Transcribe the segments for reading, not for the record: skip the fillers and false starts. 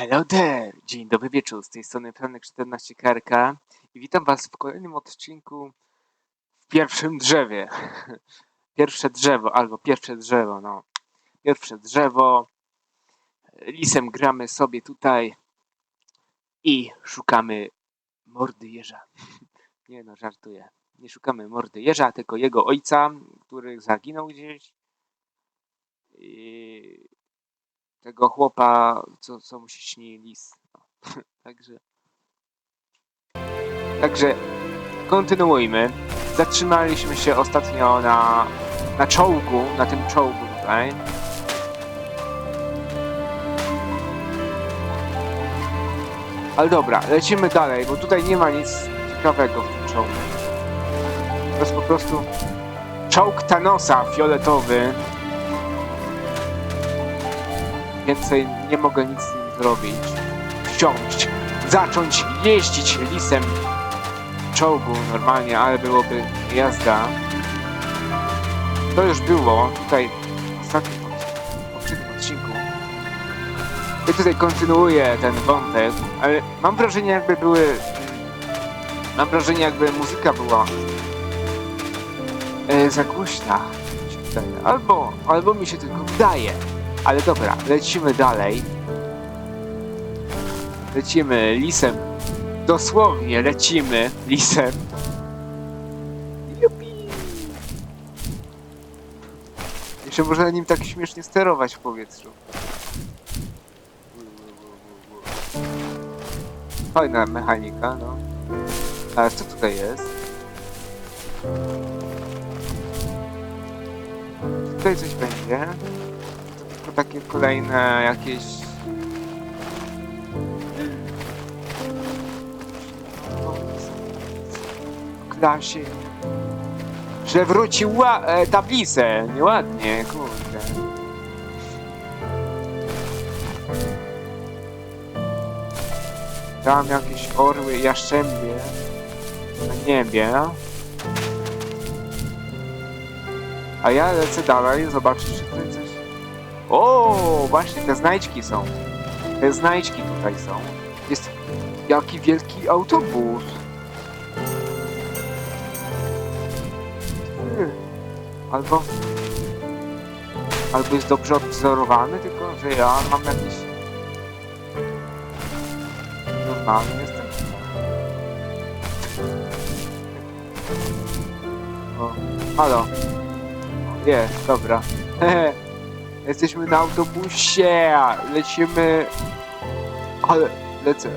Hello there! Dzień dobry wieczór, z tej strony Franek 14 KRK i witam was w kolejnym odcinku w pierwszym drzewie. Pierwsze drzewo, albo pierwsze drzewo, no. Pierwsze drzewo. Lisem gramy sobie tutaj i szukamy mordy jeża. Nie no, żartuję. Nie szukamy mordy jeża, tylko jego ojca, który zaginął gdzieś. I tego chłopa, co mu się śni lis. No. Także kontynuujmy. Zatrzymaliśmy się ostatnio na czołgu, na tym czołgu tutaj. Ale dobra, lecimy dalej, bo tutaj nie ma nic ciekawego w tym czołgu. To jest po prostu czołg Thanosa fioletowy. Więcej nie mogę nic z nim zrobić. Zacząć jeździć lisem w czołgu normalnie, ale byłoby jazda. To już było tutaj w ostatnim odcinku. I tutaj kontynuuję ten wątek, ale mam wrażenie jakby muzyka była za głośna, mi się wydaje. Albo mi się tylko wydaje. Ale dobra, lecimy dalej. Lecimy lisem. Dosłownie lecimy lisem. Jupi! Jeszcze można nim tak śmiesznie sterować w powietrzu. Fajna mechanika, no. Ale co tutaj jest? Tutaj coś będzie. To tylko takie kolejne jakieś... klasie, że wrócił tablicę. Nieładnie, kurde. Tam jakieś orły, jaszczębie na niebie. A ja lecę dalej, zobaczyć, czy tutaj coś... O, właśnie te znajdźki są. Te znajdźki tutaj są. Jest jaki wielki autobus. Albo jest dobrze odwzorowany, tylko że ja mam jakiś... Normalny jestem. O, halo. Jest, dobra. Jesteśmy na autobusie. Lecimy... Ale lecę.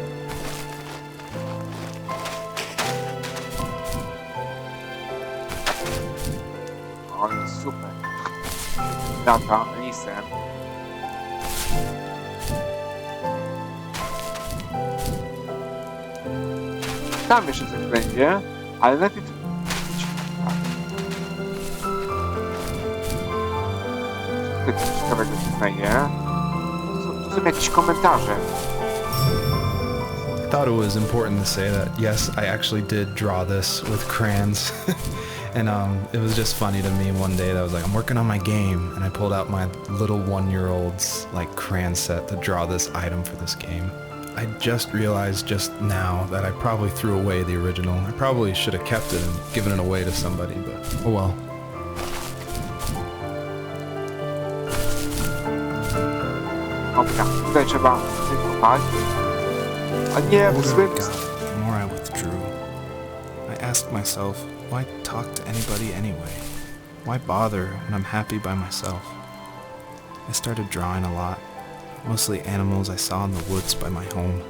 O, jest super. Lata lisem. Tam jeszcze coś będzie, ale najpierw... Tutaj coś ciekawego się znajdzie. To są jakieś komentarze. I thought it was important to say that yes, I actually did draw this with crayons. And it was just funny to me one day that I was like, I'm working on my game, and I pulled out my little 1-year-old's like crayon set to draw this item for this game. I just realized just now that I probably threw away the original. I probably should have kept it and given it away to somebody, but oh well. Dobra, tutaj trzeba wykopać. A nie, w złym... The more I withdrew, I asked myself, why talk to anybody anyway? Why bother when I'm happy by myself? I started drawing a lot, mostly animals I saw in the woods by my home.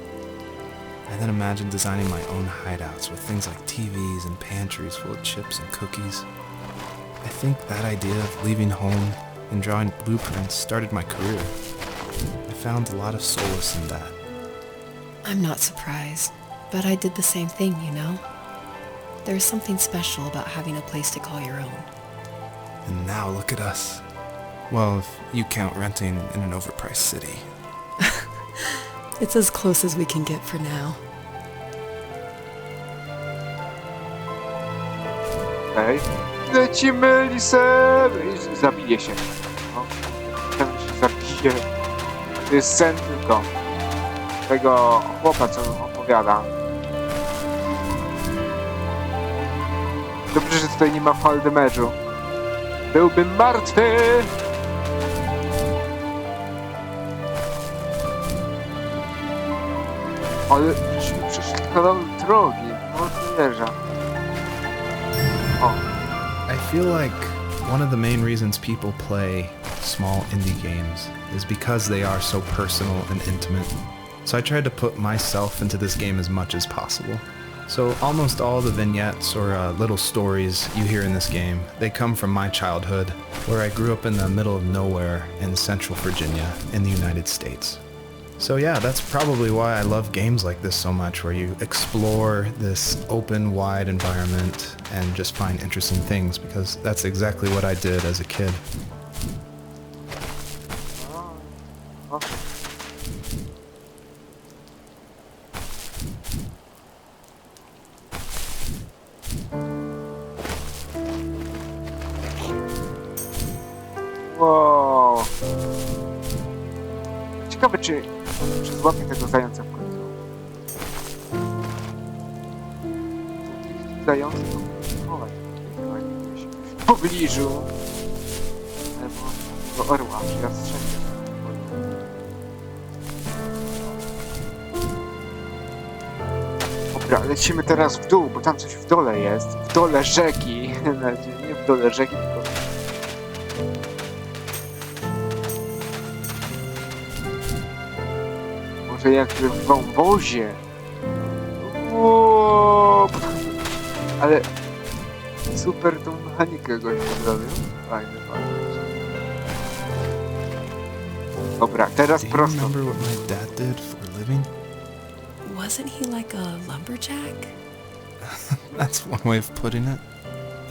I then imagined designing my own hideouts with things like TVs and pantries full of chips and cookies. I think that idea of leaving home and drawing blueprints started my career. I found a lot of solace in that. I'm not surprised, but I did the same thing, you know? There's something special about having a place to call your own. And now look at us. Well, if you count renting in an overpriced city. It's as close as we can get for now. Okej. Lecimy lisem! I zabije się. No. Ten się zabije. To jest sen tylko. tego chłopa, co opowiada. Dobrze, że tutaj nie ma fall damage'u. Byłbym martwy! Ale przeszli kawał drogi. No wierzę. O. I feel like one of the main reasons people play small indie games is because they are so personal and intimate. So I tried to put myself into this game as much as possible. So almost all the vignettes or little stories you hear in this game, they come from my childhood, where I grew up in the middle of nowhere in central Virginia in the United States. So yeah, that's probably why I love games like this so much, where you explore this open, wide environment and just find interesting things, because that's exactly what I did as a kid. Wow. Ciekawe, czy złapię tego zająca w końcu. Zający to chować gdzieś w pobliżu. Albo tego orła, czy jastrzębia. Dobra, lecimy teraz w dół, bo tam coś w dole jest. W dole rzeki. Nie w dole rzeki, tylko... Może jakby w wąwozie. Uuu, ale super tą mechanikę gość zrobił. Fajny, fajny. Dobra, teraz Do you prosto. remember what my dad did for a living? Wasn't he like a lumberjack? That's one way of putting it.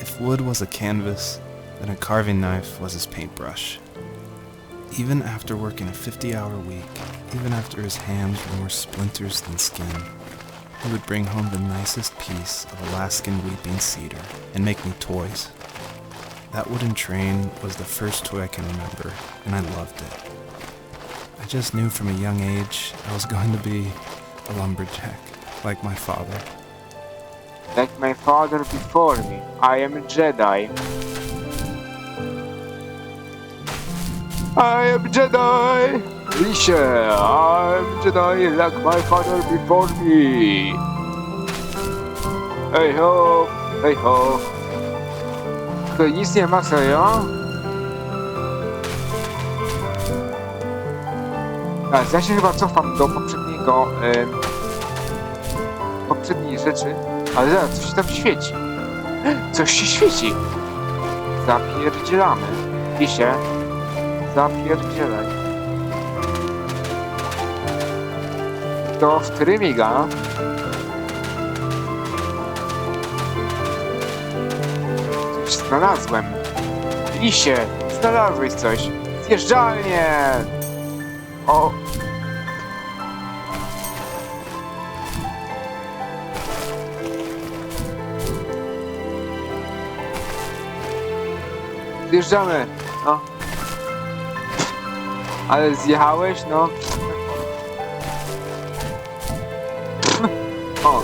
If wood was a canvas, then a carving knife was his paintbrush. Even after working a 50-hour week, even after his hands were more splinters than skin, he would bring home the nicest piece of Alaskan weeping cedar and make me toys. That wooden train was the first toy I can remember, and I loved it. I just knew from a young age I was going to be a lumberjack, like my father. Like my father before me, I am a Jedi. I am Jedi! Lisie, I am Jedi like my father before me. Hej ho, hej ho. Tutaj nic nie ma, serio? Ja się chyba cofam do poprzedniego, poprzedniej rzeczy, ale zaraz, coś się tam świeci. Coś się świeci. Zapierdzielamy. Lisie, zapierdzielaj. To w którym miga? Coś znalazłem. Lisie, znalazłeś coś. Zjeżdżalnie! O! Zjeżdżamy! No. Ale zjechałeś? No. O!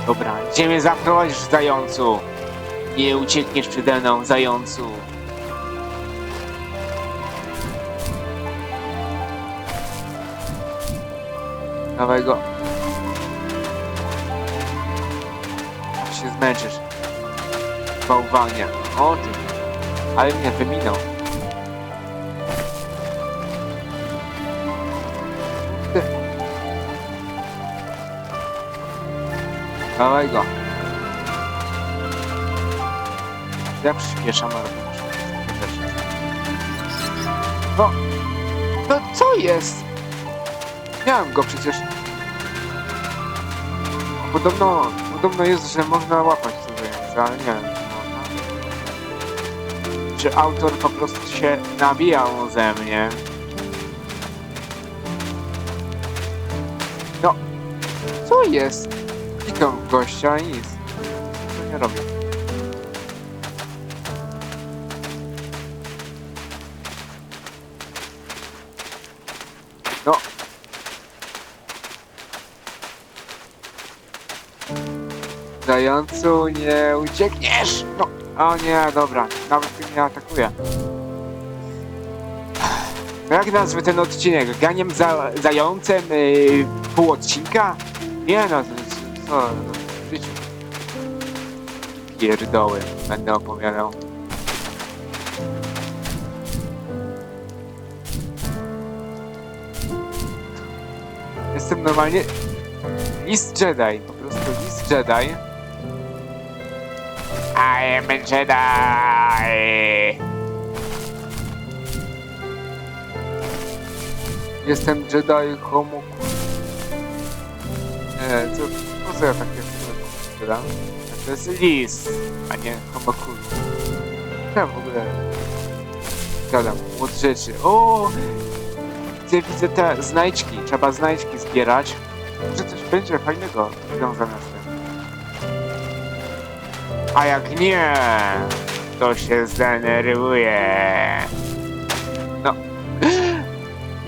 Dobra, gdzie mnie zaprowadzisz, zającu? Nie uciekniesz przede mną, zającu. Dawaj go. Się zmęczysz. Bałwanie. O ty. Ale mnie wyminął. Ty. Dawaj go. Ja przyspieszam, ale muszę przyspieszyć. No. No co jest? Miałem go przecież. Podobno jest, że można łapać co zająca, ale nie wiem czy można. czy autor po prostu się nabijał ze mnie. No, co jest? Klikam w gościa i nic. Co nie robię? No. Zającu, nie uciekniesz! No, o nie, dobra, nawet mnie atakuje. No jak nazwę ten odcinek? Ganiem za zającem pół odcinka? Nie no, co, no, w życiu. Pierdoły będę opowiadał. Jestem normalnie List Jedi, po prostu List Jedi. I am a Jedi! Jestem Jedi homo... Nie, co ja takie gadam? To jest List, a nie homo ja w ogóle gadam od rzeczy. O! Widzę te znajdźki, trzeba znajdźki zbierać. Może coś będzie fajnego związane z tym. A jak nie, to się zdenerwuje. No.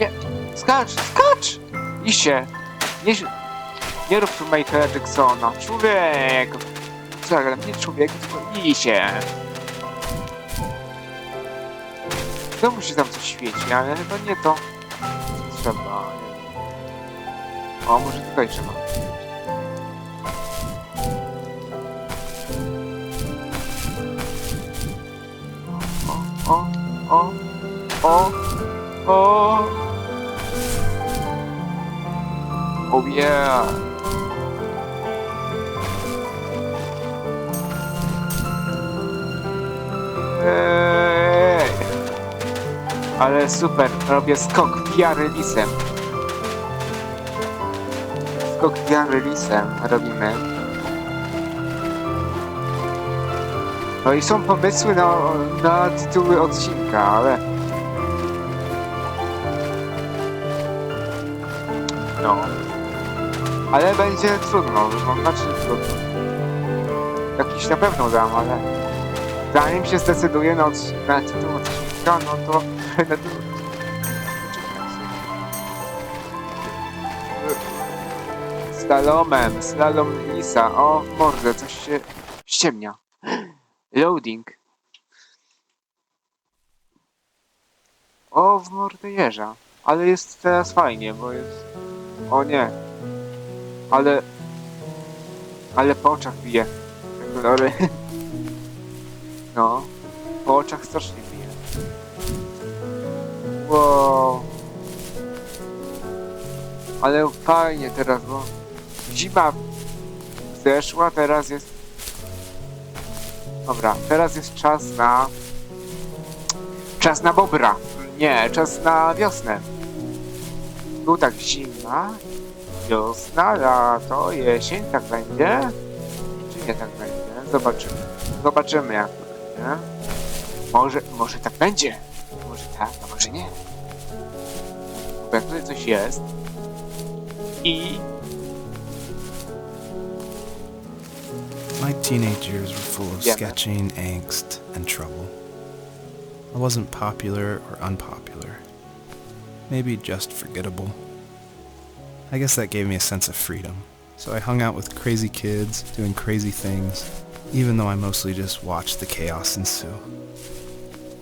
Nie, skacz! Isie! Nie rób tu Michaela Jacksona. Człowiek! Co ja gadam? Nie człowiek, tylko Isie. Znowu się tam coś świeci, ale chyba nie to. Trzeba. O, może tutaj trzeba. O. Oh yeah. Ej. Ale super, robię skok wiarylisem. Skok wiarylisem robimy. No i są pomysły na tytuły odcinka, ale... No. Ale będzie trudno, znaczy trudno. Jakiś na pewno dam, ale... Zanim się zdecyduję na tytuł odcinka, no to... Slalom lisa, o mordę, coś się ściemnia. Loading. O, w mordę jeża. Ale jest teraz fajnie, bo jest... O nie. Ale po oczach bije. Kolory. No. Po oczach strasznie bije. Wow. Ale fajnie teraz, bo... Zima zeszła, teraz jest... Dobra, teraz jest czas na... Czas na bobra. Nie, czas na wiosnę. Był tak zima, wiosna, lato, jesień, tak będzie? Czy nie tak będzie? Zobaczymy. Zobaczymy jak to będzie. Może tak będzie. Może tak, a może nie. Bo jak tutaj coś jest i... My teenage years were full of sketching, angst, and trouble. I wasn't popular or unpopular. Maybe just forgettable. I guess that gave me a sense of freedom. So I hung out with crazy kids, doing crazy things, even though I mostly just watched the chaos ensue.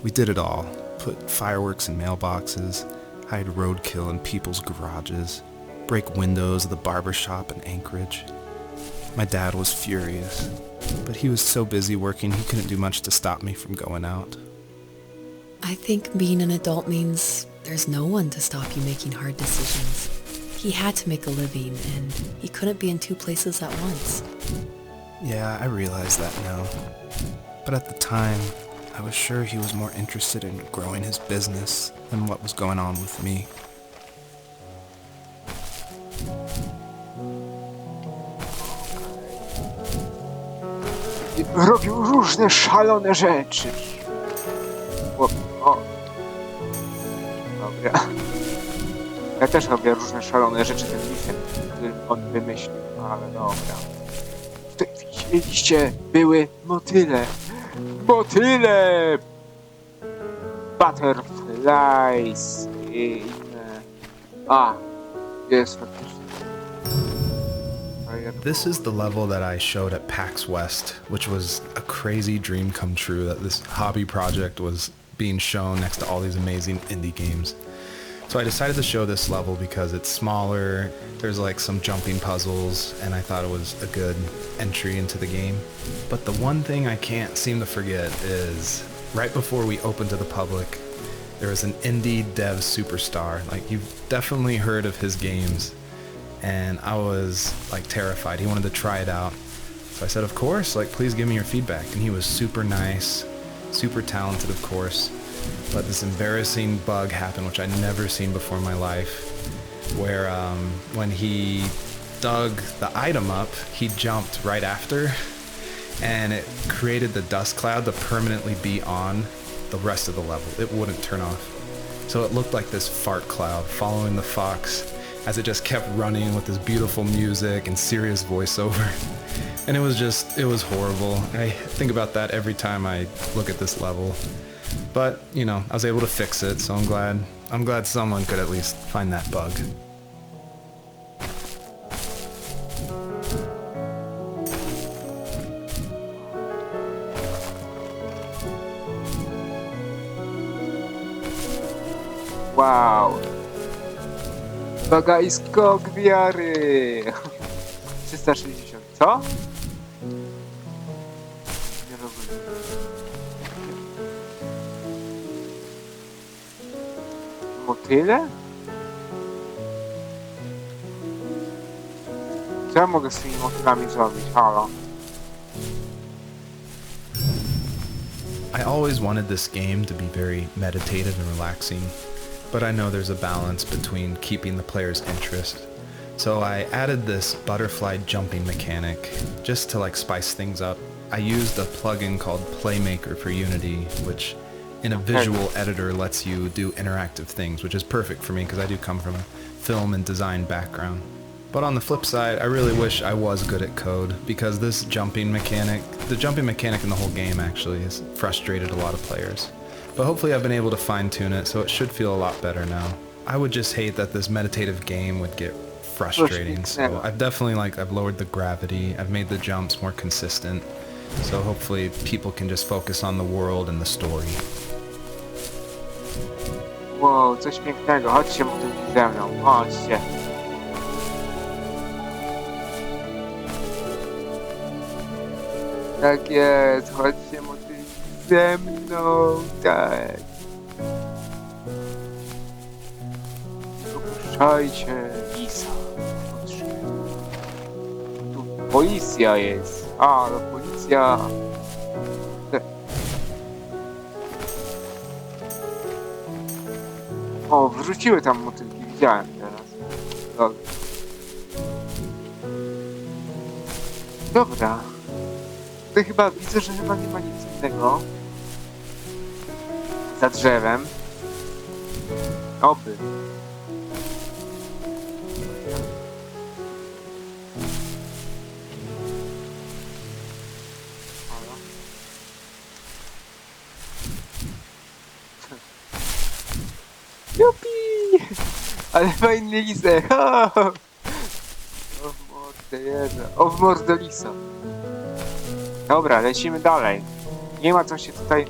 We did it all. Put fireworks in mailboxes, hide roadkill in people's garages, break windows of the barber shop in Anchorage. My dad was furious, but he was so busy working he couldn't do much to stop me from going out. I think being an adult means there's no one to stop you making hard decisions. He had to make a living, and he couldn't be in two places at once. Yeah, I realize that now. But at the time, I was sure he was more interested in growing his business than what was going on with me. Robił różne szalone rzeczy. O. Dobra. Ja też robię różne szalone rzeczy ten weekend, który on wymyślił, ale dobra. Tutaj widzieliście, były motyle. Motyle! Butterflies i inne. A, jest faktycznie. This is the level that I showed at PAX West, which was a crazy dream come true that this hobby project was being shown next to all these amazing indie games. So I decided to show this level because it's smaller, there's like some jumping puzzles, and I thought it was a good entry into the game. But the one thing I can't seem to forget is right before we opened to the public, there was an indie dev superstar. Like, you've definitely heard of his games, and I was like terrified. He wanted to try it out. So I said, of course, like, please give me your feedback. And he was super nice, super talented, of course. But this embarrassing bug happened, which I'd never seen before in my life, where when he dug the item up, he jumped right after, and it created the dust cloud to permanently be on the rest of the level. It wouldn't turn off. So it looked like this fart cloud following the fox as it just kept running with this beautiful music and serious voiceover. And it was horrible. I think about that every time I look at this level. But, you know, I was able to fix it, so I'm glad someone could at least find that bug. Wow! Bagajsko gwiary! 360, co? Nie rozumiem. Motyle? Co ja mogę z tymi motylami zrobić? Halo? I always wanted this game to be very meditative and relaxing, but I know there's a balance between keeping the player's interest. So I added this butterfly jumping mechanic just to like spice things up. I used a plugin called Playmaker for Unity, which in a visual editor lets you do interactive things, which is perfect for me because I do come from a film and design background. But on the flip side, I really wish I was good at code, because this jumping mechanic, the jumping mechanic in the whole game actually has frustrated a lot of players. But hopefully I've been able to fine-tune it, so it should feel a lot better now. I would just hate that this meditative game would get frustrating, so I've lowered the gravity, I've made the jumps more consistent, so hopefully people can just focus on the world and the story. Wow, coś pięknego. Chodźcie motylki ze mną, chodźcie. Tak jest, chodźcie motylki ze mną, tak. Opuszczajcie lisa. Tu policja jest. A, no policja. O, wrzuciły tam motylki, widziałem teraz. Dobra. To chyba widzę, że chyba nie ma nic innego. Za drzewem. Oby. Halo? Jupi! Ale fajny lisek! O w mordę jeżdżę. O w mordę lisa. Dobra, lecimy dalej. Nie ma co się tutaj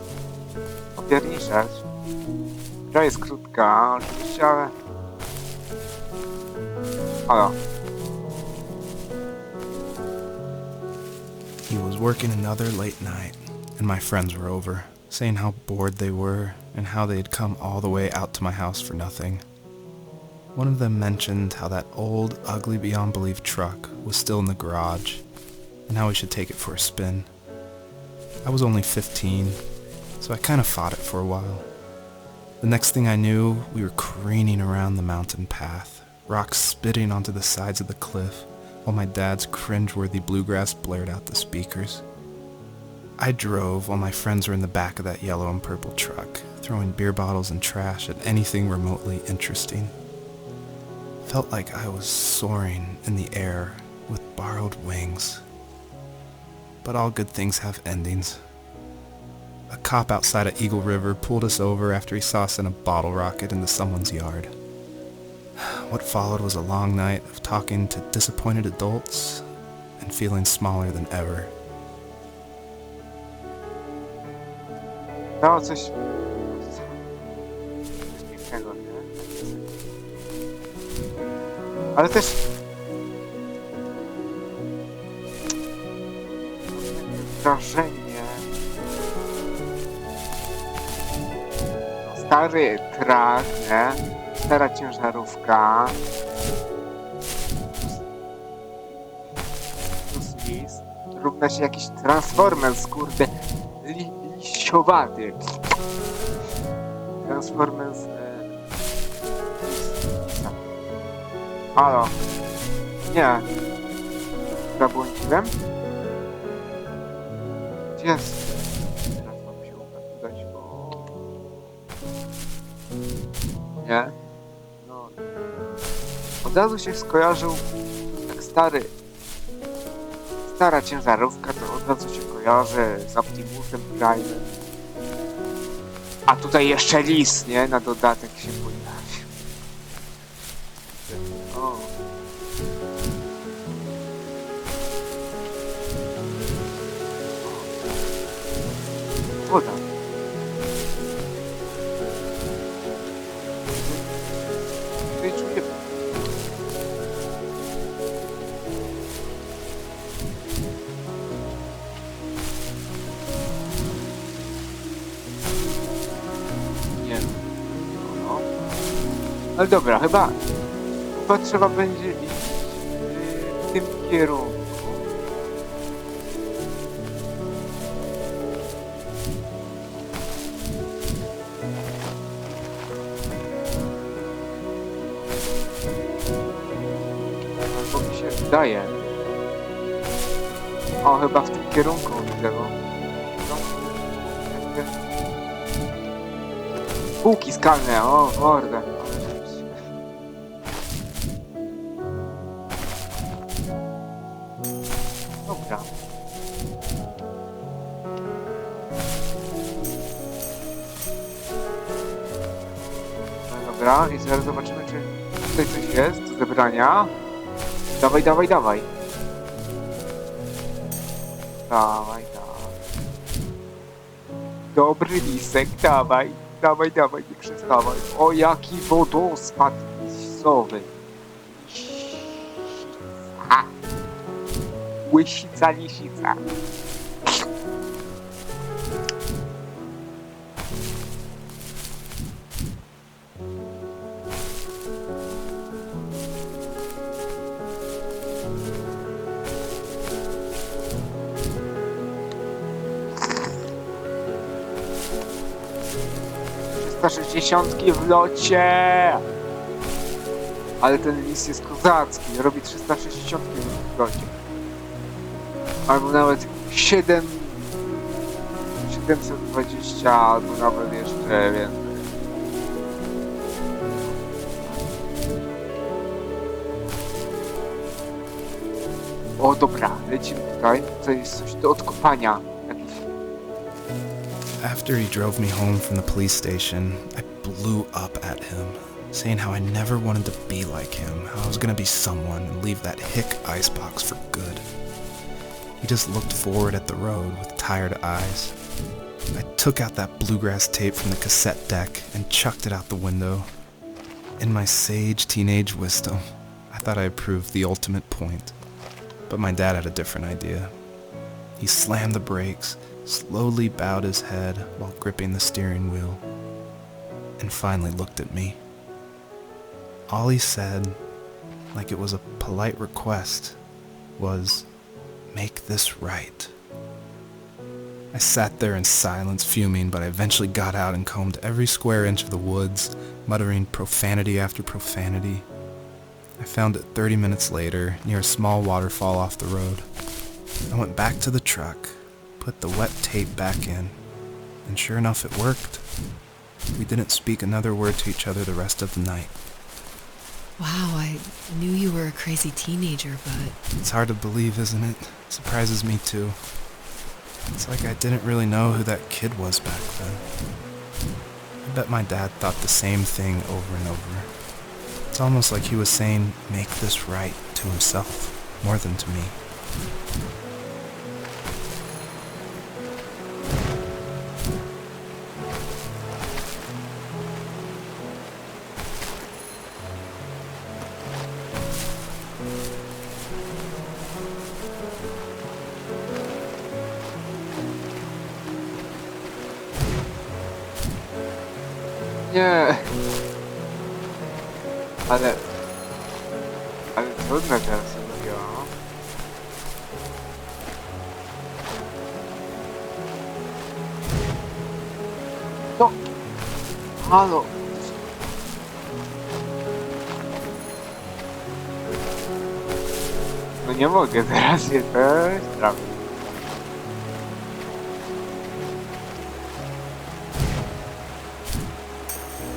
opierniczać. Gra jest krótka, oczywiście, ale... Halo. He was working another late night, and my friends were over, saying how bored they were and how they had come all the way out to my house for nothing. One of them mentioned how that old, ugly beyond belief truck was still in the garage, and how we should take it for a spin. I was only 15, so I kind of fought it for a while. The next thing I knew, we were careening around the mountain path, rocks spitting onto the sides of the cliff, while my dad's cringeworthy bluegrass blared out the speakers. I drove while my friends were in the back of that yellow and purple truck, throwing beer bottles and trash at anything remotely interesting. Felt like I was soaring in the air with borrowed wings. But all good things have endings. A cop outside of Eagle River pulled us over after he saw us in a bottle rocket into someone's yard. What followed was a long night of talking to disappointed adults and feeling smaller than ever. No, coś pięknego, nie? Ale też wrażenie. No, stary trak, nie? Stara ciężarówka. Plus lis. Równa się jakiś Transformers, kurde. Liściowaty. Transformers. Halo. Nie. Zabłądziłem? Gdzie jest? Teraz mam się udać. Nie? No. Od razu się skojarzył tak stara ciężarówka, to od razu się kojarzy z Optimusem Prime'em. A tutaj jeszcze lis, nie? Na dodatek się pojawił. O. Woda. Tutaj czuję. Nie. No. Ale dobra, chyba trzeba będzie iść w tym kierunku. Albo mi się wydaje. O, chyba w tym kierunku widzę go. Półki skalne, o mordę. Dobra. No dobra, i zaraz zobaczymy, czy tutaj coś jest do zebrania. Dawaj, dawaj, dawaj. Dawaj, dawaj. Dobry lisek, dawaj. Dawaj, dawaj, nie przestawaj. O, jaki wodospad lisowy. Łysica, lisica. ...360 w locie! Ale ten lis jest kozacki, robi 360 w locie. Albo nawet 720, albo nawet jeszcze więcej. O dobra, lecimy tutaj. To jest coś do odkopania. After he drove me home from the police station, I blew up at him, saying how I never wanted to be like him, how I was gonna be someone and leave that hick icebox for good. He just looked forward at the road with tired eyes. I took out that bluegrass tape from the cassette deck and chucked it out the window. In my sage teenage wisdom, I thought I proved the ultimate point. But my dad had a different idea. He slammed the brakes, slowly bowed his head while gripping the steering wheel, and finally looked at me. All he said, like it was a polite request, was, "Make this right." I sat there in silence, fuming, but I eventually got out and combed every square inch of the woods, muttering profanity after profanity. I found it 30 minutes later, near a small waterfall off the road. I went back to the truck, put put the wet tape back in, and sure enough, it worked. We didn't speak another word to each other the rest of the night. Wow, I knew you were a crazy teenager, but... It's hard to believe, isn't it? Surprises me too. It's like I didn't really know who that kid was back then. I bet my dad thought the same thing over and over. It's almost like he was saying, make this right to himself, more than to me. Nie. Ale trudne teraz mówiło. No. Halo. No nie mogę teraz się też trafić.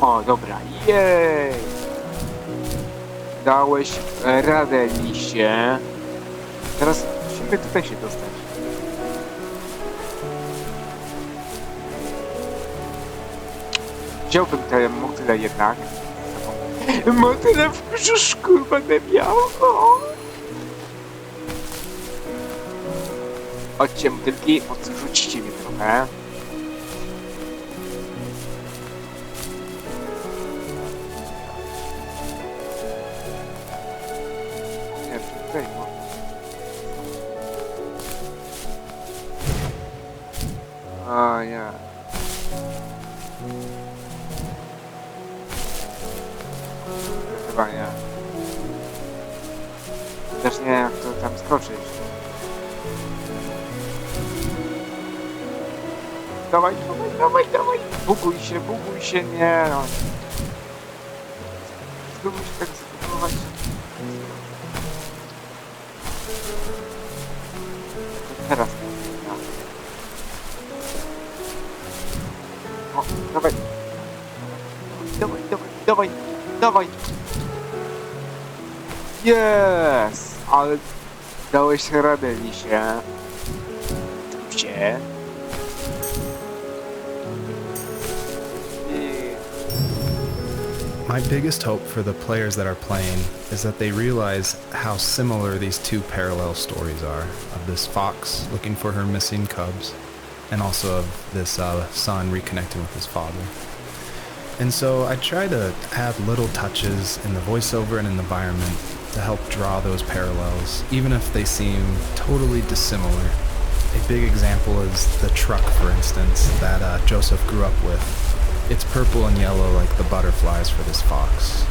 O, dobra, jej! Dałeś radę, liście. Teraz musimy tutaj się dostać. Wziąłbym te motyle jednak. Motyle w brzuszku będę miał. Chodźcie, motylki, odrzućcie mnie trochę. A nie. Chyba nie. Też nie wiem, jak to tam skoczyć. Dawaj, dawaj, dawaj, dawaj! Buguj się, nie no. Spróbuj się tak zbugować. Teraz. O, dawaj. Dawaj, dawaj, dawaj, dawaj. Yes! Ale dałeś radę, lisie. Gdzie? My biggest hope for the players that are playing is that they realize how similar these two parallel stories are, of this fox looking for her missing cubs, and also of this son reconnecting with his father. And so I try to add little touches in the voiceover and in the environment to help draw those parallels, even if they seem totally dissimilar. A big example is the truck, for instance, that Joseph grew up with. It's purple and yellow like the butterflies for this fox.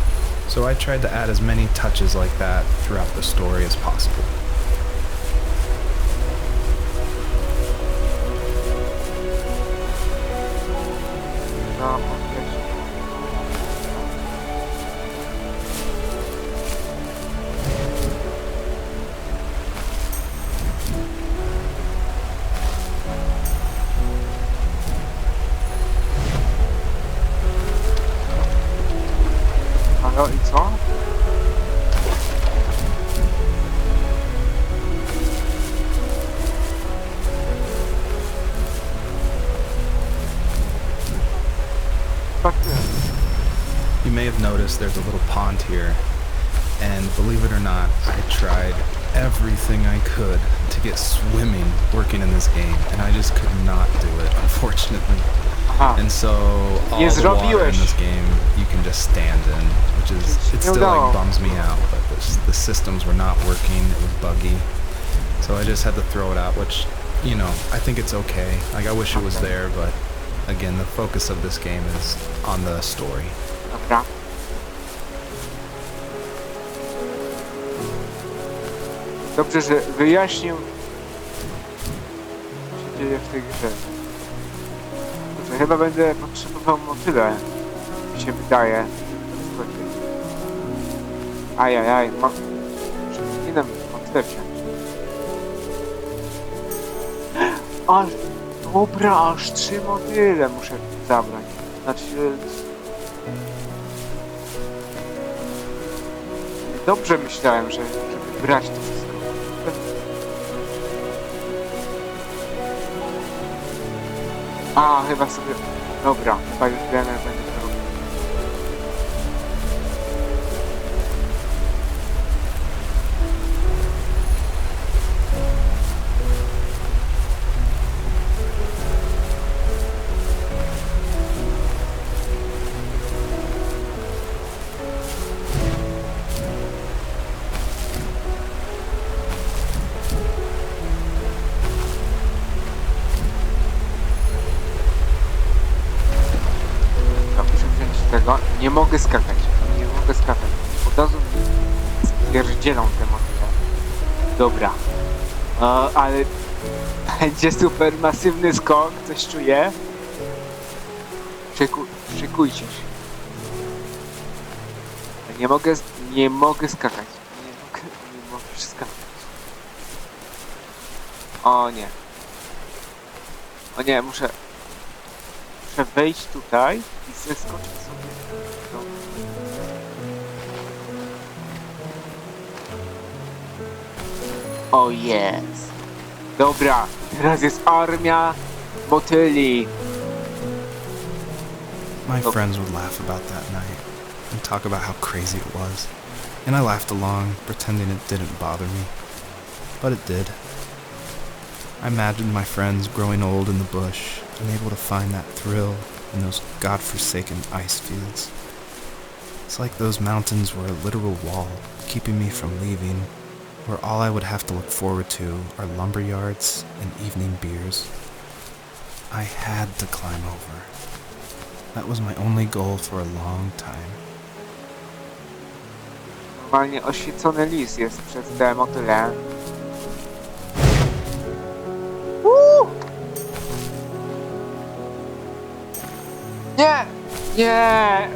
So I tried to add as many touches like that throughout the story as possible. No i co? You may have noticed there's a little pond here, and believe it or not, I tried everything I could to get swimming working in this game, and I just could not do it, unfortunately. Aha. And so all the water in this game you can just stand in, which is, it still like bums me out, but the systems were not working, it was buggy. So I just had to throw it out, which, you know, I think it's okay. Like, I wish it was there, but again, the focus of this game is on the story. Dobra. Dobrze, że wyjaśnił, co się dzieje w tej grze. Dobrze, chyba będę potrzebował motyle, mi się wydaje. Ajajaj, powinienem motyle wziąć. aż... Dobra, aż 3 motyle muszę zabrać. Znaczy... Dobrze myślałem, żeby brać to wszystko. A, chyba sobie... Dobra, chyba już wiem, jak będę to robił. Tego. Nie mogę skakać. Nie mogę skakać. Od razu mi spierdzielą te motyle. Dobra. Ale będzie super masywny skok. Coś czuję. Szykujcie się. Nie mogę skakać. Nie mogę skakać. O nie. O nie, muszę wejść tutaj i zeskoczyć sobie. O jest. Dobra, teraz jest armia motyli. My friends would laugh about that night and talk about how crazy it was. And I laughed along, pretending it didn't bother me. But it did. I imagined my friends growing old in the bush, unable to find that thrill in those godforsaken ice fields. It's like those mountains were a literal wall, keeping me from leaving, where all I would have to look forward to are lumber yards and evening beers. I had to climb over. That was my only goal for a long time. Normalnie oświecony lis jest przez te motyle. Nie! Nie!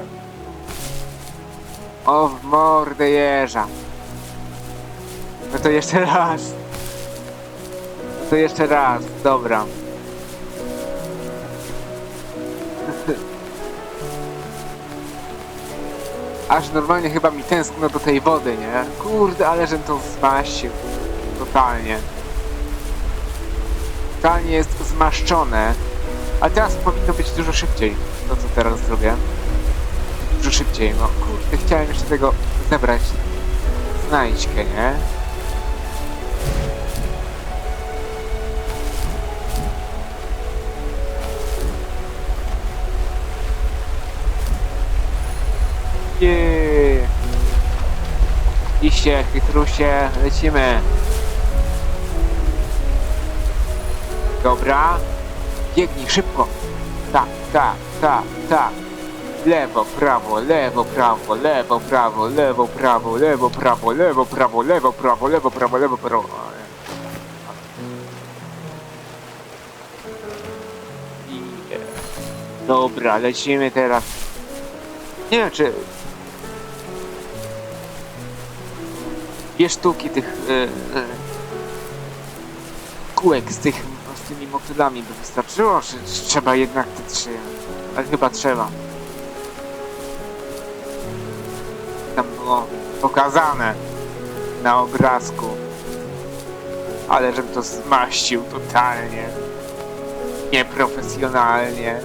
O, w mordę jeża. No to jeszcze raz. To jeszcze raz, dobra. Aż normalnie chyba mi tęskno do tej wody, nie? Kurde, ale żem to zmaścił. Totalnie. Totalnie jest zmaszczone. A teraz powinno być dużo szybciej. To, co teraz zrobię. Dużo szybciej, no kurde, chciałem jeszcze tego zebrać. Znajdźkę, nie? Jeee. Iście, chytrusie, lecimy. Dobra. Biegnij szybko. Tak, tak, tak, tak. Lewo, prawo, lewo, prawo, lewo, prawo, lewo, prawo, lewo, prawo, lewo, prawo, lewo, prawo, lewo, prawo, lewo, prawo. I... Dobra, lecimy teraz. Nie wiem, czy... 2 sztuki tych kółek z tymi motylami by wystarczyło, czy trzeba jednak te 3? Ale chyba trzeba. Tam było pokazane na obrazku. Ale żebym to zmaścił totalnie. Nieprofesjonalnie.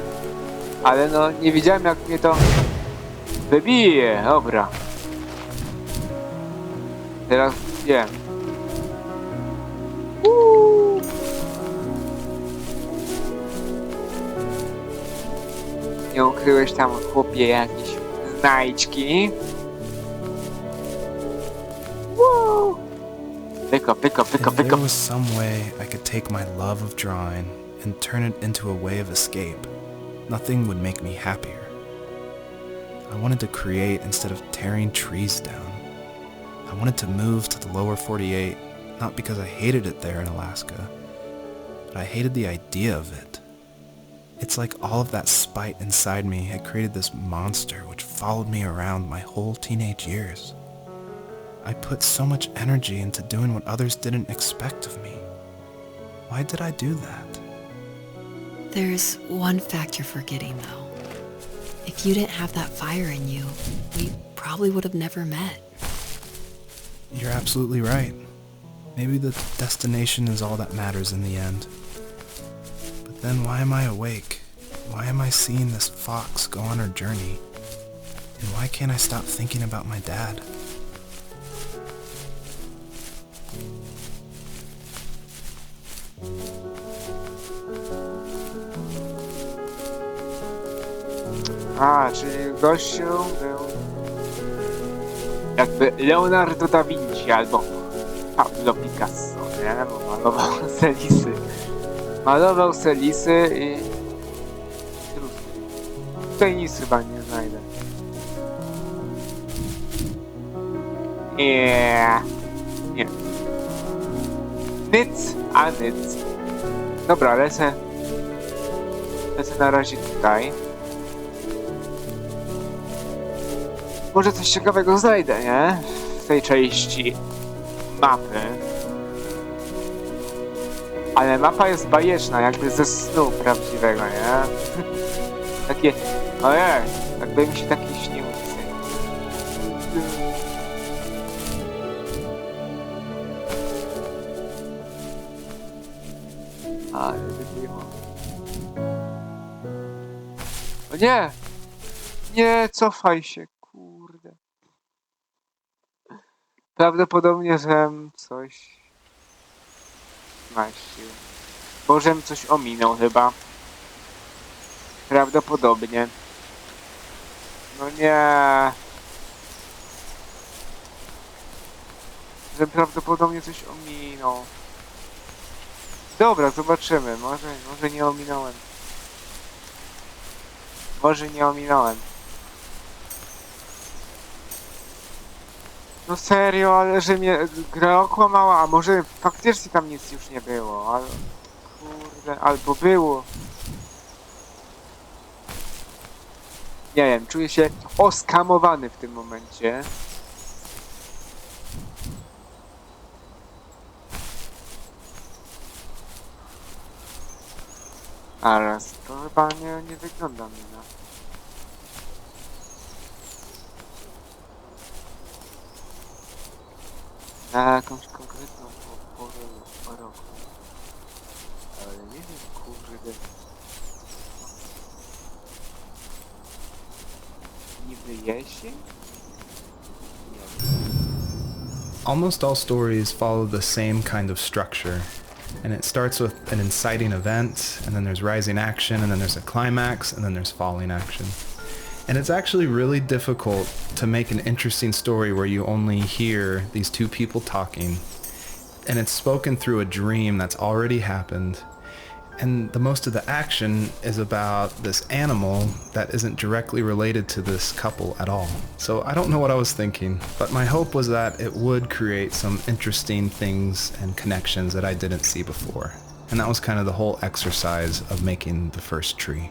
Ale no, nie wiedziałem, jak mnie to wybije. Dobra. Teraz wiem. Nie ukryłeś tam, chłopie, jakieś znajdźki? Pyko, pyko, pyko, If pyko. there was some way I could take my love of drawing and turn it into a way of escape, nothing would make me happier. I wanted to create instead of tearing trees down. I wanted to move to the lower 48, not because I hated it there in Alaska, but I hated the idea of it. It's like all of that spite inside me had created this monster which followed me around my whole teenage years. I put so much energy into doing what others didn't expect of me. Why did I do that? There's one fact you're forgetting, though. If you didn't have that fire in you, we probably would have never met. You're absolutely right. Maybe the destination is all that matters in the end. But then why am I awake? Why am I seeing this fox go on her journey? And why can't I stop thinking about my dad? A, czyli gościu był jakby Leonardo da Vinci albo Pablo Picasso, nie? Bo malował selisy. Malował selisy i... Tutaj nic chyba nie znajdę. Nie. Nie. Nic, a nic. Dobra, lecę. Lecę na razie tutaj. Może coś ciekawego znajdę, nie? W tej części mapy. Ale mapa jest bajeczna, jakby ze snu prawdziwego, nie? Takie... Ojej, jakby mi się taki śnił dzisiaj. Ale by było. O nie! Nie, cofaj się, kurde. Prawdopodobnie, żem coś zmaścił. Bożem coś ominął chyba. Prawdopodobnie. No nie. Że prawdopodobnie coś ominął. Dobra, zobaczymy. Może nie ominąłem. Może nie ominąłem. No serio, ale że mnie gra okłamała, a może faktycznie tam nic już nie było, ale... Kurde, albo było. Nie wiem, czuję się oskamowany w tym momencie. Ale to chyba nie wygląda mi na... Na jakąś konkretną porę roku. Ale nie wiem, kurde. Niby jesień? Nie wiem. Almost all stories follow the same kind of structure. And it starts with an inciting event, and then there's rising action, and then there's a climax, and then there's falling action. And it's actually really difficult to make an interesting story where you only hear these two people talking, and it's spoken through a dream that's already happened. And the most of the action is about this animal that isn't directly related to this couple at all. So I don't know what I was thinking, but my hope was that it would create some interesting things and connections that I didn't see before. And that was kind of the whole exercise of making the first tree.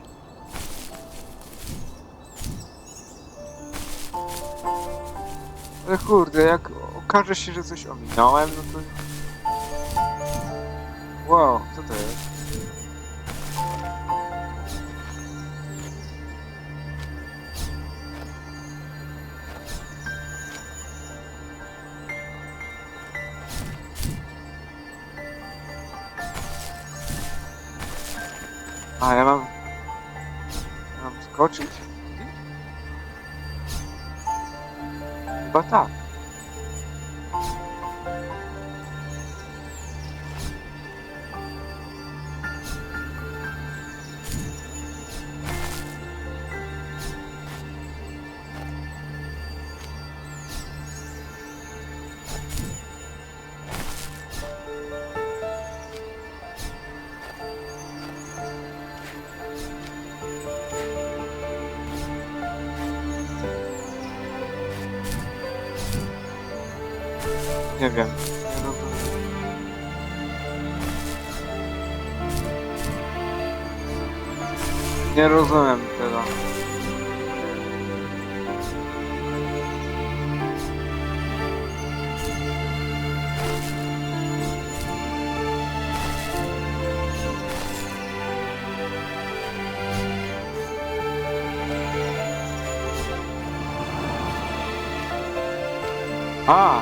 Ale kurde, jak okaże się, że coś ominąłem, no to... Wow, co to jest? A, ja mam skoczyć? Chyba tak. Nie wiem. Nie rozumiem. Nie rozumiem tego. A!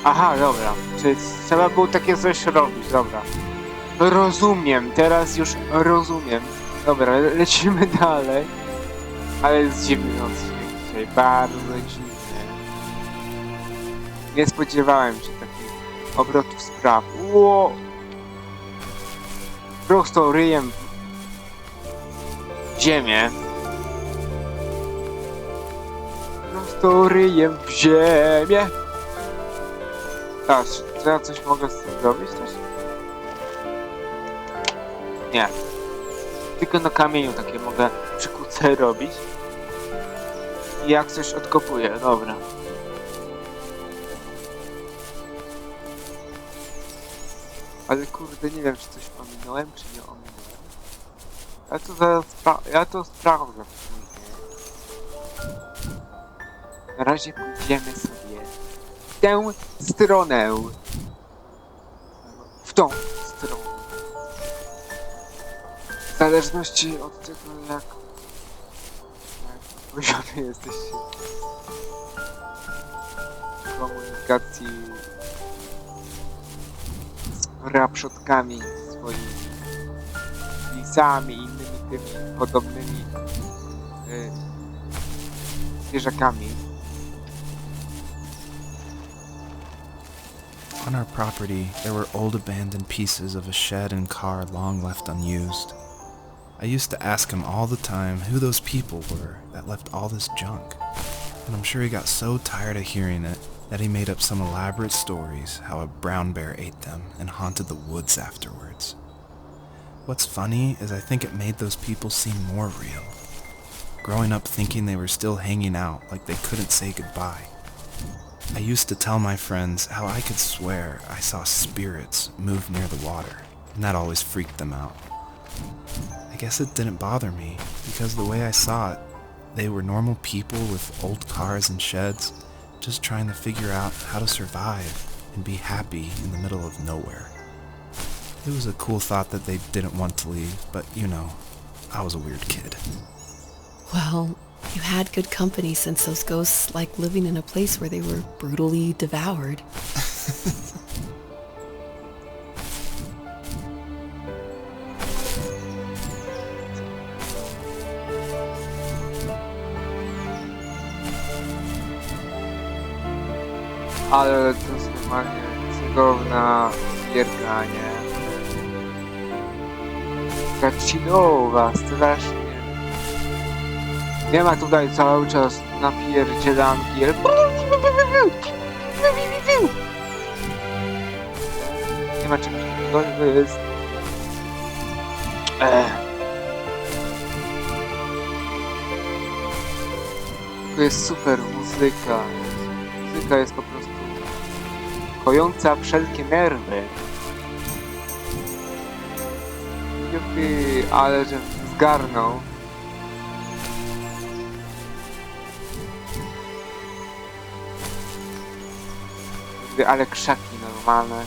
Aha, dobra. Czyli trzeba było takie coś robić, dobra. Rozumiem, teraz już rozumiem. Dobra, lecimy dalej. Ale jest dziwny odcinek dzisiaj, bardzo dziwny. Nie spodziewałem się takich obrotów spraw. Ło! Prosto ryjem w ziemię. Prosto ryjem w ziemię. Patrz, czy ja coś mogę z tym zrobić też? Nie. Tylko na kamieniu takie mogę przykuce robić. I jak coś odkopuję, dobra. Ale kurde, nie wiem, czy coś ominąłem, czy nie ominąłem. Ja to zaraz sprawdzę później. Na razie pójdziemy sobie w tę stronę. W tą stronę. W zależności od tego, jak poziomie jesteście w komunikacji z rapszotkami swoimi, lisami i innymi tymi podobnymi zwierzakami. On our property, there were old abandoned pieces of a shed and car long left unused. I used to ask him all the time who those people were that left all this junk. And I'm sure he got so tired of hearing it that he made up some elaborate stories how a brown bear ate them and haunted the woods afterwards. What's funny is I think it made those people seem more real. Growing up thinking they were still hanging out like they couldn't say goodbye. I used to tell my friends how I could swear I saw spirits move near the water, and that always freaked them out. I guess it didn't bother me, because the way I saw it, they were normal people with old cars and sheds, just trying to figure out how to survive and be happy in the middle of nowhere. It was a cool thought that they didn't want to leave, but you know, I was a weird kid. Well, you had good company since those ghosts like living in a place where they were brutally devoured. Ale to jest normalnie cudowna gierka, nie? Kacinowa, strasznie. Nie ma tutaj cały czas napierdzielanki. Nie ma czegoś takiego, to jest... To jest super muzyka. Muzyka jest po prostu kojąca wszelkie nerwy. Jupi, ale że zgarnął. Ale krzaki normalne.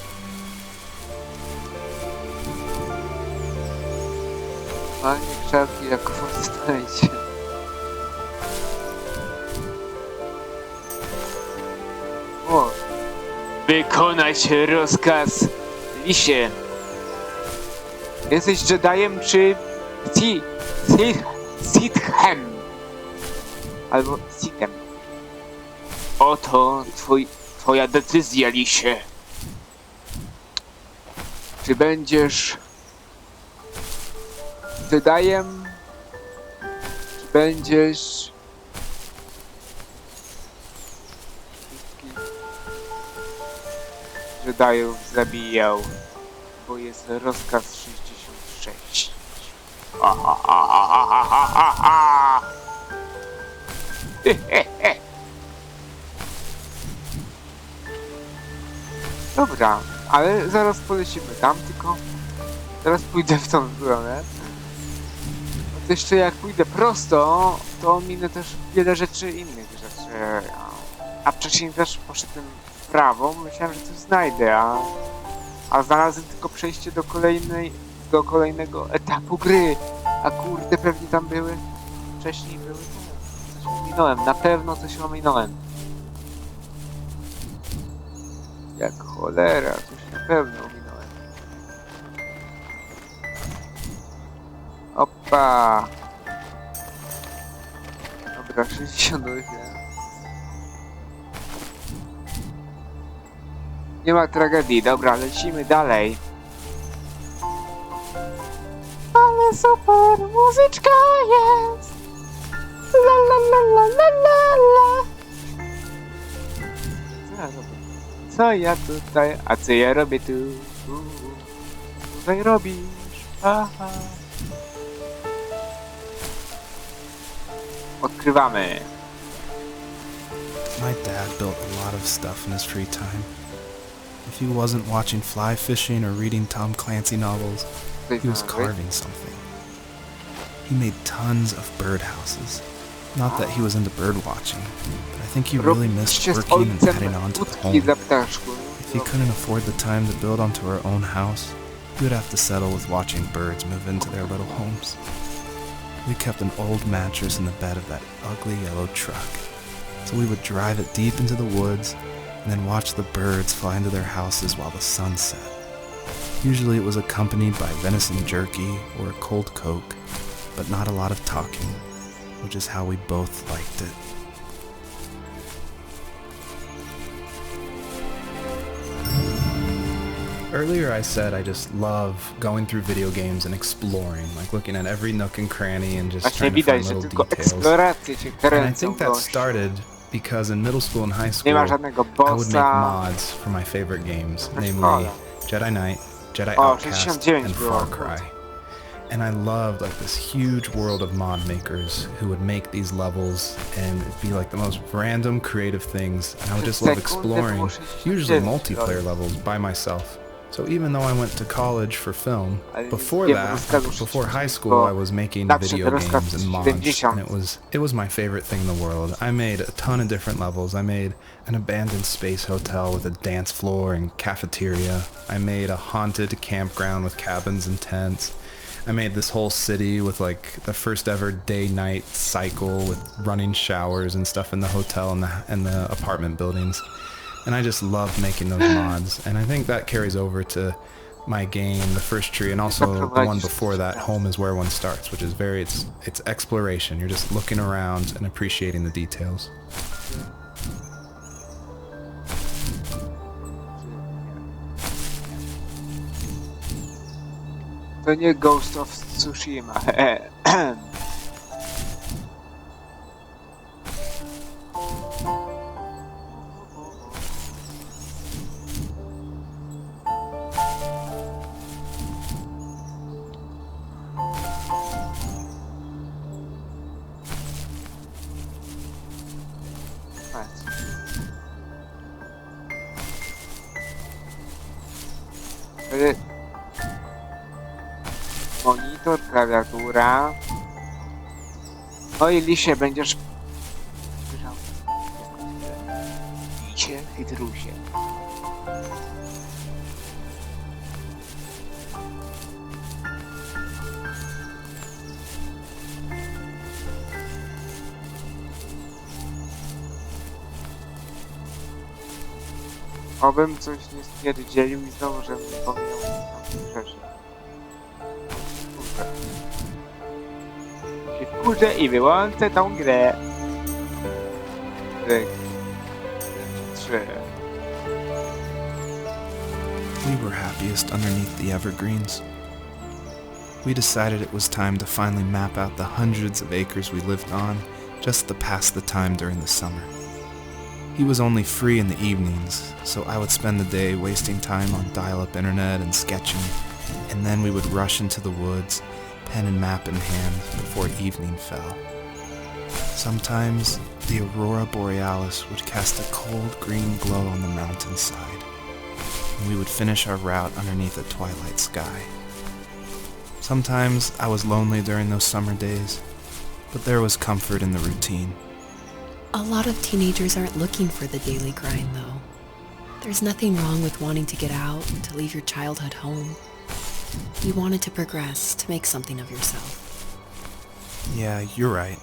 Normalnie krzaki jak w Fortnite. O! Wykonać rozkaz, lisie! Jesteś Jediem czy Sithem? Albo Sithem. Oto twoja decyzja, lisie. Czy będziesz Jediem? Czy będziesz Jediów zabijał? Bo jest rozkaz 66. Dobra, ale zaraz polecimy tam, tylko teraz pójdę w tą stronę. To jeszcze jak pójdę prosto, to minę też wiele rzeczy, innych rzeczy. A wcześniej też poszedłem w prawo, myślałem, że coś znajdę, a znalazłem tylko przejście do kolejnego etapu gry. A kurde, pewnie tam były, wcześniej były, coś ominąłem, na pewno coś ominąłem. Jak cholera, coś na pewno ominąłem. Opa! Dobra, 68. Nie ma tragedii, dobra, lecimy dalej. Ale super muzyczka jest! La la la la la la la. Co ja robię? Co ja tutaj? A co ja robię tu? Tutaj robisz? Aha. Odkrywamy. My dad built a lot of stuff in his free time. If he wasn't watching fly fishing or reading Tom Clancy novels, he was carving something. He made tons of birdhouses. Not that he was into bird watching, but I think he really missed working and adding on to the home. If he couldn't afford the time to build onto our own house, he would have to settle with watching birds move into their little homes. We kept an old mattress in the bed of that ugly yellow truck, so we would drive it deep into the woods and then watch the birds fly into their houses while the sun set. Usually it was accompanied by venison jerky or a cold Coke, but not a lot of talking, which is how we both liked it. Earlier I said I just love going through video games and exploring, like looking at every nook and cranny and just Właśnie trying to find widać, że little tylko details. eksploracje cię And I kręcą think that gościu. started because in middle school and high Nie school ma żadnego I would make bossa. mods for my favorite games, namely Szkoda. Jedi Knight, Jedi O, Outcast, 69 and było. Far Cry. And I loved like this huge world of mod makers who would make these levels and it'd be like the most random creative things, and I would just love exploring, usually multiplayer levels by myself. So even though I went to college for film, before that, before high school, I was making video games and mods, and it was my favorite thing in the world. I made a ton of different levels. I made an abandoned space hotel with a dance floor and cafeteria. I made a haunted campground with cabins and tents. I made this whole city with like the first ever day-night cycle with running showers and stuff in the hotel and the apartment buildings. And I just loved making those mods, and I think that carries over to my game, The First Tree, and also the one before that, Home is Where One Starts, which is it's exploration. You're just looking around and appreciating the details. To nie Ghost of Tsushima. Monitor, klawiatura. No i lisie będziesz grał. Lisie, chytrusie. Obym coś nie stwierdził i znowu, żebym nie pominął tamtych rzeczy. Się wkurzę i wyłączę tą grę. 3. We were happiest underneath the evergreens. We decided it was time to finally map out the hundreds of acres we lived on just to pass the time during the summer. He was only free in the evenings, so I would spend the day wasting time on dial-up internet and sketching, and then we would rush into the woods, pen and map in hand, before evening fell. Sometimes the aurora borealis would cast a cold green glow on the mountainside, and we would finish our route underneath a twilight sky. Sometimes I was lonely during those summer days, but there was comfort in the routine. A lot of teenagers aren't looking for the daily grind, though. There's nothing wrong with wanting to get out and to leave your childhood home. You wanted to progress, to make something of yourself. Yeah, you're right.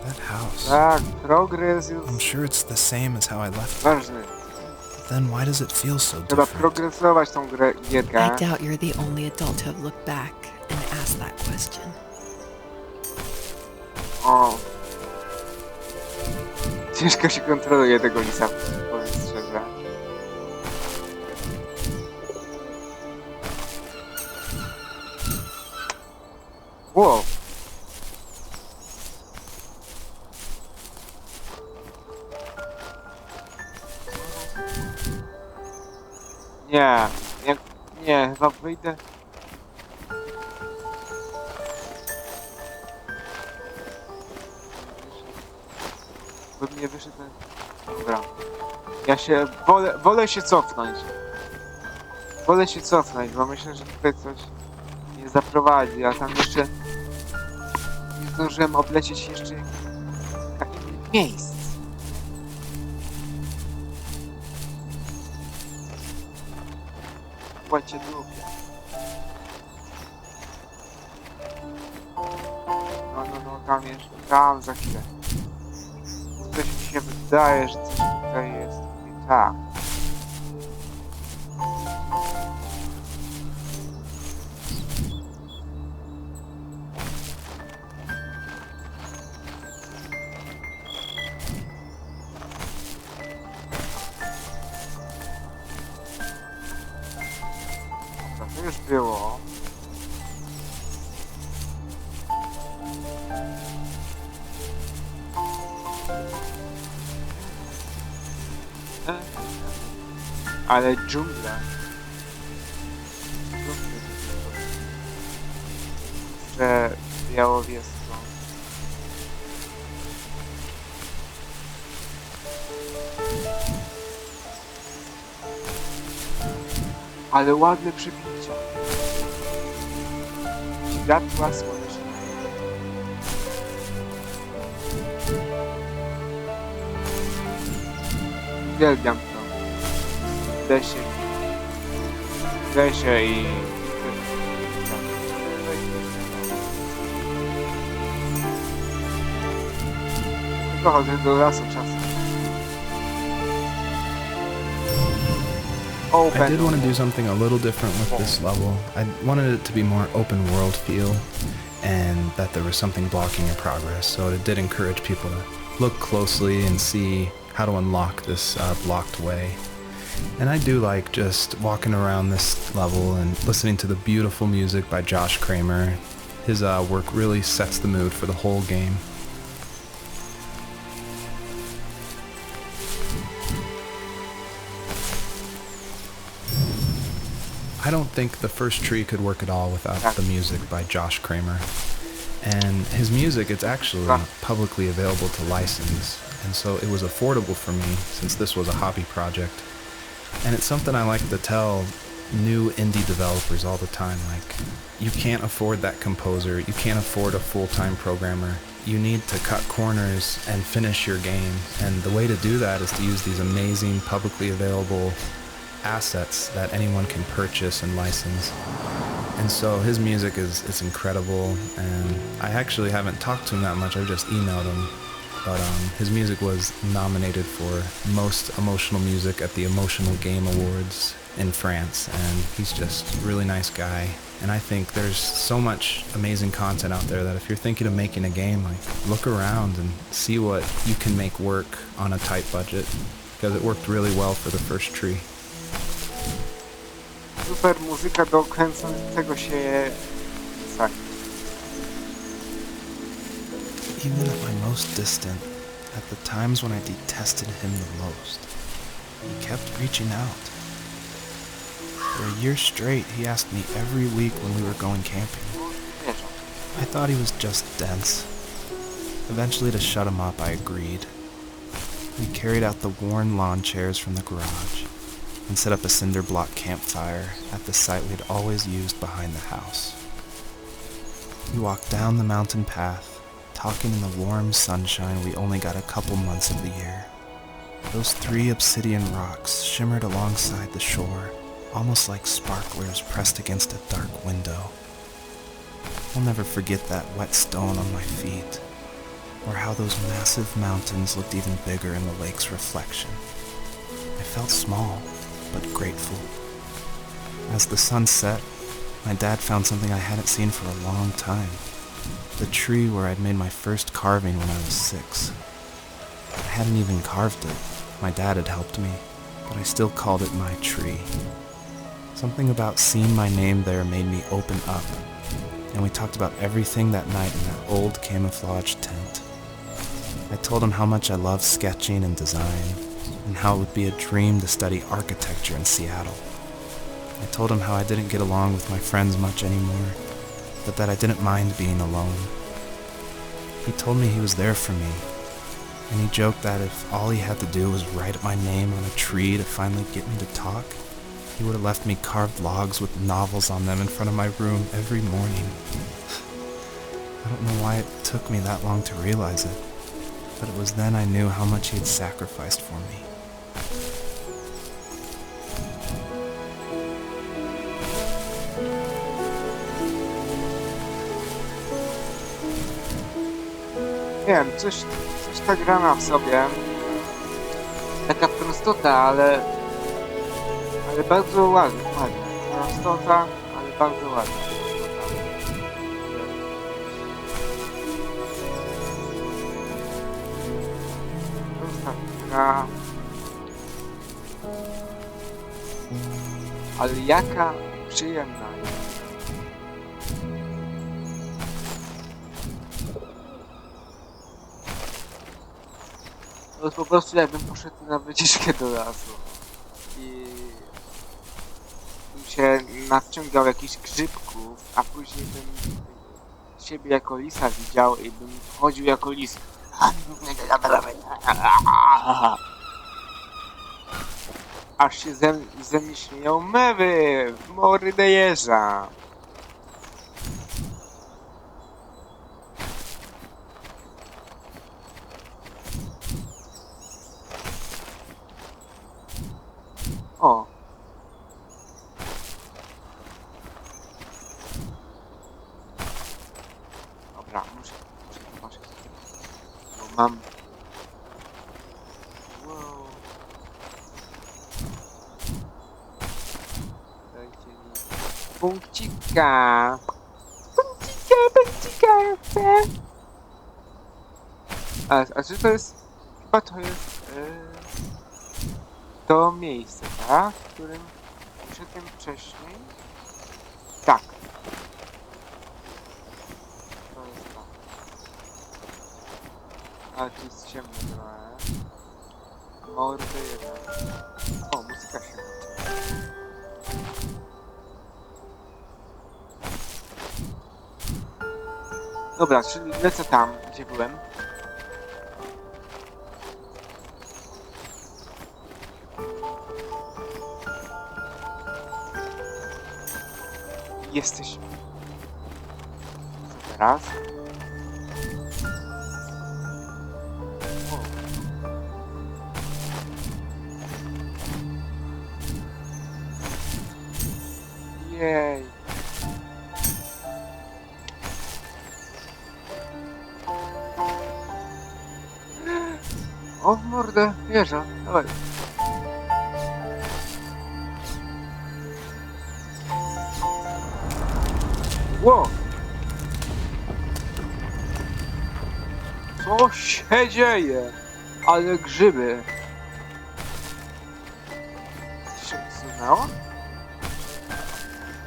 That house. Tak, progres I'm jest sure it's the same as how I left it. ważny. Then why does it feel so Trzeba different? progresować tą gierkę. I doubt you're the only adult to have looked back and asked that question. O. Ciężko się kontroluje tego lisa, powiem szczerze. Wow. Nie, nie, chyba wyjdę. Bym nie wyszedł. Dobra. Ja się wolę się cofnąć. Wolę się cofnąć, bo myślę, że tutaj coś nie zaprowadzi, a tam jeszcze nie zdążyłem oblecieć jeszcze takich miejsc. Płacie dupie. No, tam jeszcze, tam za chwilę. Coś mi się wydaje, że coś tutaj jest nie tak. Dobra, to już było. Ale dżungla. Że białowieską. Ale ładne przebicia. Światła słoneczne. Uwielbiam to. W lesie i... Tylko chodzę do lasu czasem. I did want to do something a little different with this level. I wanted it to be more open world feel and that there was something blocking your progress, so it did encourage people to look closely and see how to unlock this blocked way. And I do like just walking around this level and listening to the beautiful music by Josh Kramer. His work really sets the mood for the whole game. I don't think the first tree could work at all without the music by Josh Kramer. And his music, it's actually publicly available to license, and so it was affordable for me since this was a hobby project. And it's something I like to tell new indie developers all the time, like, you can't afford that composer, you can't afford a full-time programmer. You need to cut corners and finish your game, and the way to do that is to use these amazing publicly available assets that anyone can purchase and license. And so his music is incredible, and I actually haven't talked to him that much, I've just emailed him. But his music was nominated for Most Emotional Music at the Emotional Game Awards in France, and he's just a really nice guy. And I think there's so much amazing content out there that if you're thinking of making a game, like, look around and see what you can make work on a tight budget, because it worked really well for the first tree. Super muzyka do kręcącego się sali. Even at my most distant, at the times when I detested him the most, he kept reaching out. For a year straight, he asked me every week when we were going camping. I thought he was just dense. Eventually, to shut him up, I agreed. We carried out the worn lawn chairs from the garage and set up a cinder block campfire at the site we had always used behind the house. We walked down the mountain path, talking in the warm sunshine we only got a couple months of the year. Those 3 obsidian rocks shimmered alongside the shore, almost like sparklers pressed against a dark window. I'll never forget that wet stone on my feet. or how those massive mountains looked even bigger in the lake's reflection. I felt small, but grateful. As the sun set, my dad found something I hadn't seen for a long time. The tree where I'd made my first carving when I was 6. I hadn't even carved it. My dad had helped me, but I still called it my tree. Something about seeing my name there made me open up, and we talked about everything that night in that old camouflage tent. I told him how much I loved sketching and design, and how it would be a dream to study architecture in Seattle. I told him how I didn't get along with my friends much anymore, but that I didn't mind being alone. He told me he was there for me, and he joked that if all he had to do was write my name on a tree to finally get me to talk, he would have left me carved logs with novels on them in front of my room every morning. I don't know why it took me that long to realize it, but it was then I knew how much he had sacrificed for me. Nie wiem, coś ta gra ma w sobie. Taka prostota, ale bardzo ładna. Prostota, ale bardzo ładna. Prosta gra. Ale jaka przyjemna. To jest po prostu jakbym poszedł na wycieczkę do lasu i bym się nadciągał jakichś grzybków, a później bym siebie jako lisa widział i bym chodził jako lis. Aż się ze mnie śmieją mewy, mordę jeża. O! Dobra, muszę zobaczyć, bo mam... Wow. Dajcie mi... Punkcika! Punkcika! A czy to jest... Chyba to jest... to miejsce, tak? W którym szedłem wcześniej. Tak. To jest tak. Ale tu jest ciemno trochę. Mordy jeden. O, muzyka się włączy. Dobra, czyli lecę tam, gdzie byłem. Jesteśmy. Co teraz? O. Jej. O w mordę, wieża, dawaj. Ło! Co się dzieje? Ale grzyby. Co się odsunęło?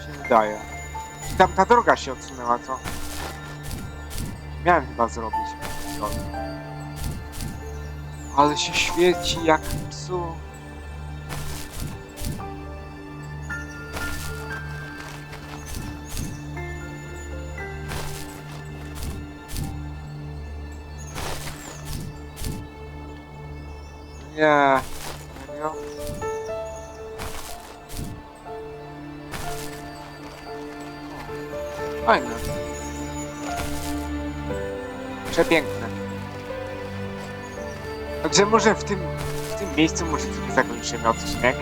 Się wydaje. Tam ta droga się odsunęła, co? Miałem chyba zrobić. Ale się świeci jak psu. Nie. Serio? Fajne. Przepiękne. Także może w tym miejscu może sobie zakończymy odcinek.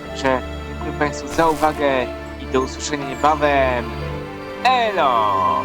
Także dziękuję Państwu za uwagę i do usłyszenia niebawem. Elo!